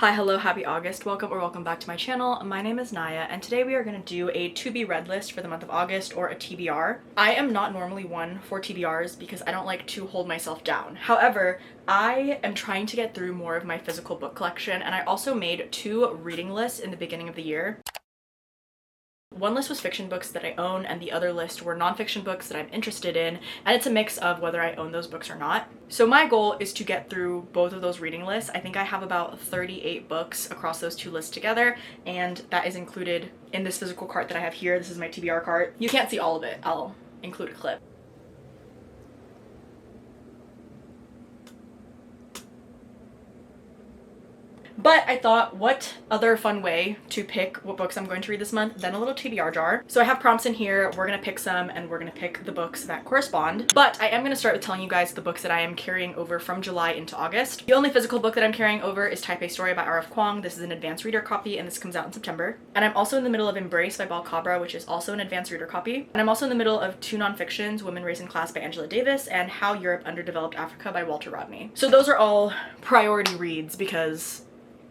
Hi, hello, happy August. Welcome back to my channel. My name is Naya, and today we are going to do a to be read list for the month of August, or a TBR. I am not normally one for TBRs because I don't like to hold myself down. However, I am trying to get through more of my physical book collection, and I also made 2 reading lists in the beginning of the year. One list was fiction books that I own, and the other list were nonfiction books that I'm interested in, and it's a mix of whether I own those books or not. So my goal is to get through both of those reading lists. I think I have about 38 books across those 2 lists together, and that is included in this physical cart that I have here. This is my TBR cart. You can't see all of it. I'll include a clip. But I thought, what other fun way to pick what books I'm going to read this month than a little TBR jar. So I have prompts in here. We're gonna pick some, and we're gonna pick the books that correspond. But I am gonna start with telling you guys the books that I am carrying over from July into August. The only physical book that I'm carrying over is Taipei Story by R.F. Kuang. This is an advanced reader copy, and this comes out in September. And I'm also in the middle of Embrace by Bal Cabra, which is also an advanced reader copy. And I'm also in the middle of 2 nonfictions, Women Raised in Class by Angela Davis and How Europe Underdeveloped Africa by Walter Rodney. So those are all priority reads because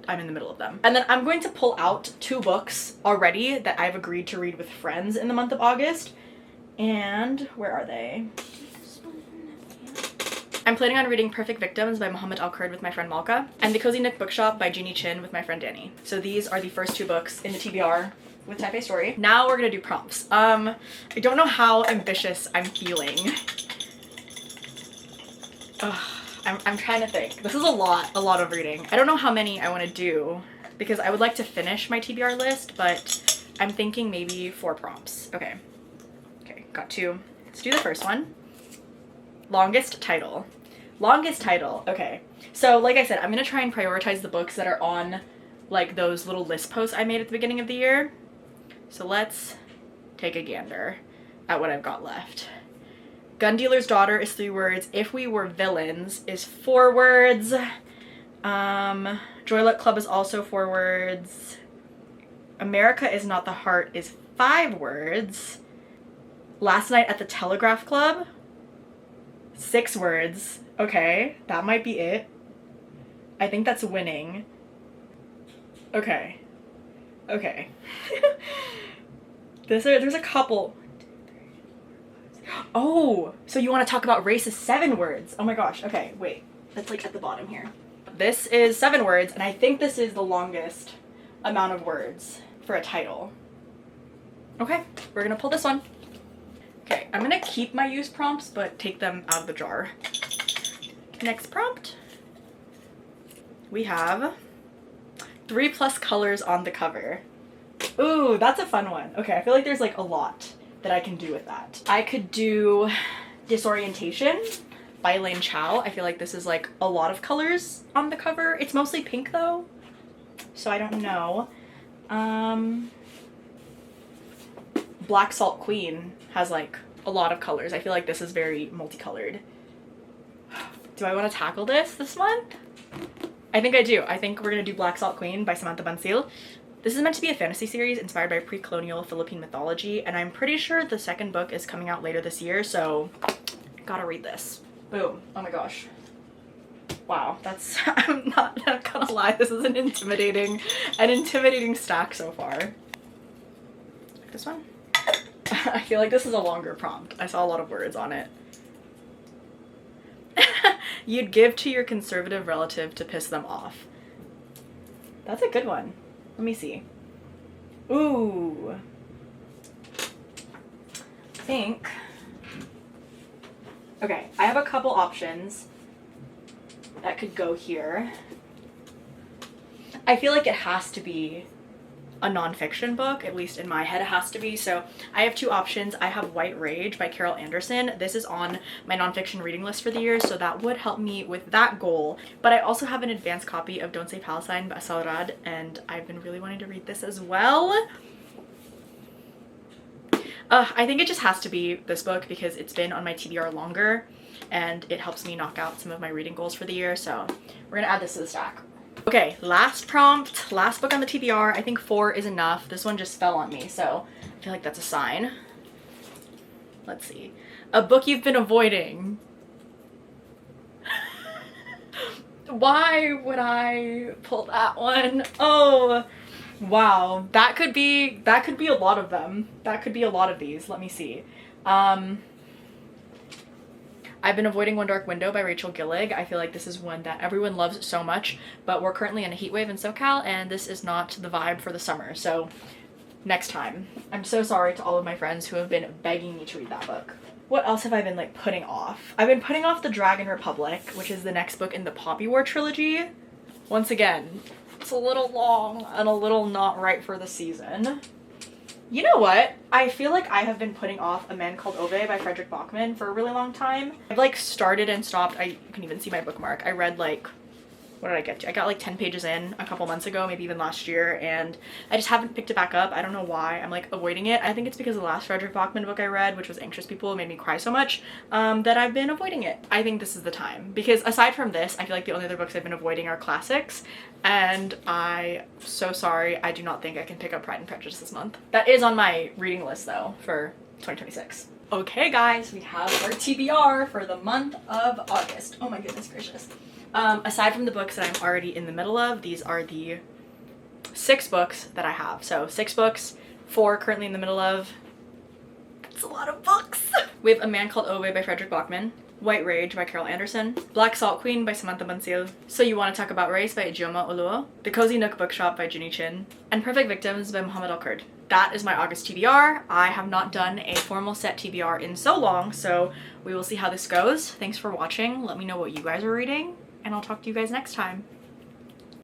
I'm in the middle of them. And then I'm going to pull out 2 books already that I've agreed to read with friends in the month of August. And where are they? I'm planning on reading Perfect Victims by Mohammed Al-Kurd with my friend Malka, and The Cozy Nook Bookshop by Jeannie Chin with my friend Danny. So these are the first 2 books in the TBR with Taipei Story. Now we're gonna do prompts. I don't know how ambitious I'm feeling. Ugh. I'm trying to think. This is a lot of reading. I don't know how many I want to do because I would like to finish my TBR list, but I'm thinking maybe 4 prompts. Okay, got 2. Let's do the first one. Longest title. Okay. So like I said, I'm gonna try and prioritize the books that are on like those little list posts I made at the beginning of the year. So let's take a gander at what I've got left. Gun Dealer's Daughter is 3 words. If We Were Villains is 4 words. Joy Luck Club is also 4 words. America Is Not the Heart is 5 words. Last Night at the Telegraph Club, 6 words. Okay, that might be it. I think that's winning. Okay. There's a couple. Oh, so you want to talk about race is 7 words. Oh my gosh. Okay, wait. That's like at the bottom here. This is 7 words, and I think this is the longest amount of words for a title. Okay, we're gonna pull this one. Okay, I'm gonna keep my used prompts, but take them out of the jar. Next prompt. We have 3+ colors on the cover. Ooh, that's a fun one. Okay, I feel like there's like a lot that I can do with that. I could do Disorientation by Elaine Chow. I feel like this is like a lot of colors on the cover. It's mostly pink though, so I don't know. Black Salt Queen has like a lot of colors. I feel like this is very multicolored. Do I want to tackle this month? I think I do. I think we're gonna do Black Salt Queen by Samantha Bansil. This is meant to be a fantasy series inspired by pre-colonial Philippine mythology, and I'm pretty sure the 2nd book is coming out later this year, so gotta read this. Boom. Oh my gosh. Wow, that's, I'm not gonna lie, this is an intimidating stack so far. This one? I feel like this is a longer prompt. I saw a lot of words on it. You'd give to your conservative relative to piss them off. That's a good one. Let me see. Ooh. I think. Okay, I have a couple options that could go here. I feel like it has to be a nonfiction book, at least in my head it has to be. So I have 2 options. I have White Rage by Carol Anderson. This is on my nonfiction reading list for the year, so that would help me with that goal. But I also have an advanced copy of Don't Say Palestine by Asal Rad, and I've been really wanting to read this as well. I think it just has to be this book because it's been on my TBR longer and it helps me knock out some of my reading goals for the year, so we're gonna add this to the stack. Okay, last prompt, last book on the TBR. I think 4 is enough. This one just fell on me, so I feel like that's a sign. Let's see. A book you've been avoiding. Why would I pull that one? Oh, wow. That could be a lot of them. That could be a lot of these. Let me see. I've been avoiding One Dark Window by Rachel Gillig. I feel like this is one that everyone loves so much, but we're currently in a heat wave in SoCal, and this is not the vibe for the summer, so next time. I'm so sorry to all of my friends who have been begging me to read that book. What else have I been, like, putting off? I've been putting off The Dragon Republic, which is the next book in the Poppy War trilogy. Once again, it's a little long and a little not right for the season. You know what? I feel like I have been putting off A Man Called Ove by Frederick Bachman for a really long time. I've like started and stopped. You can even see my bookmark. I read like, what did I get to? I got like 10 pages in a couple months ago, maybe even last year, and I just haven't picked it back up. I don't know why. I'm like avoiding it. I think it's because the last Frederick Bachman book I read, which was Anxious People, made me cry so much that I've been avoiding it. I think this is the time, because aside from this, I feel like the only other books I've been avoiding are classics, and I'm so sorry. I do not think I can pick up Pride and Prejudice this month. That is on my reading list though for 2026. Okay guys, we have our TBR for the month of August. Oh my goodness gracious. Aside from the books that I'm already in the middle of, these are the 6 books that I have. So 6 books, 4 currently in the middle of. It's a lot of books. We have A Man Called Ove by Frederick Bachman, White Rage by Carol Anderson, Black Salt Queen by Samantha Bunsil, So You Want to Talk About Race by Ijeoma Oluo, The Cozy Nook Bookshop by Ginny Chin, and Perfect Victims by Mohammed Al-Kurd. That is my August TBR. I have not done a formal set TBR in so long, so we will see how this goes. Thanks for watching. Let me know what you guys are reading, and I'll talk to you guys next time.